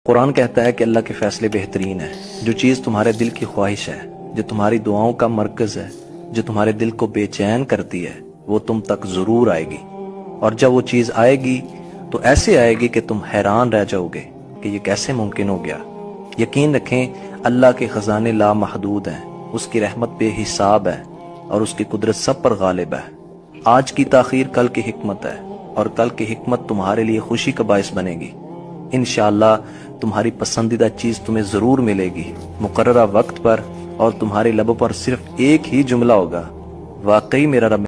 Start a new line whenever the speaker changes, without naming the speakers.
कुरान कहता है कि अल्लाह के फैसले बेहतरीन है। जो चीज़ तुम्हारे दिल की ख्वाहिश है, जो तुम्हारी दुआओं का मरकज है, जो तुम्हारे दिल को बेचैन करती है, वो तुम तक जरूर आएगी। और जब वो चीज़ आएगी तो ऐसे आएगी कि तुम हैरान रह जाओगे कि ये कैसे मुमकिन हो गया। यकीन रखें, अल्लाह के खजाने लामहदूद हैं, उसकी रहमत बेहिसाब है और उसकी कुदरत सब पर गालिब है। आज की ताखीर कल की हिकमत है और कल की हिकमत तुम्हारे लिए खुशी का बायस बनेगी। इंशाअल्लाह तुम्हारी पसंदीदा चीज तुम्हें जरूर मिलेगी, मुकर्ररा वक्त पर, और तुम्हारे लबों पर सिर्फ एक ही जुमला होगा, वाकई मेरा रब